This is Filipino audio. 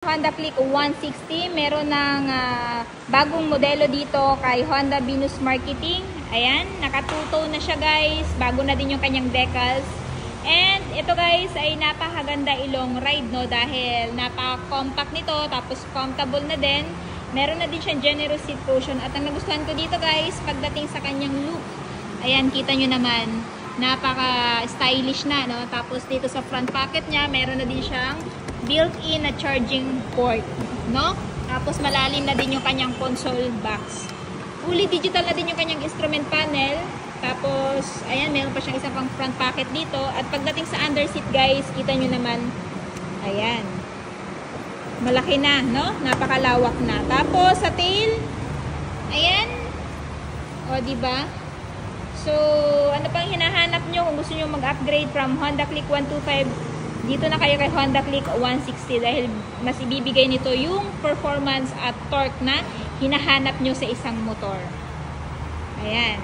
Honda Click 160, meron ng bagong modelo dito kay Honda Venus Marketing. Ayan, nakatuto na siya guys, bago na din yung kanyang decals. And ito guys ay napakaganda ilong ride no, dahil napaka-compact nito, tapos comfortable na din. Meron na din siyang generous seat cushion. At ang nagustuhan ko dito guys, pagdating sa kanyang look, ayan, kita nyo naman, napaka-stylish na no. Tapos dito sa front pocket niya, meron na din siyang built-in na charging port, no? Tapos malalim na din yung kanyang console box. Fully digital na din yung kanyang instrument panel. Tapos, ayan, meron pa siyang isang pang front pocket dito. At pagdating sa under seat, guys, kita nyo naman, ayan, malaki na, no? Napakalawak na. Tapos, sa tail, ayan, o, diba? So, ano pang hinahanap nyo kung gusto nyo mag-upgrade from Honda Click 125? Dito na kayo kay Honda Click 160 dahil mas ibibigay nito yung performance at torque na hinahanap nyo sa isang motor. Ayan.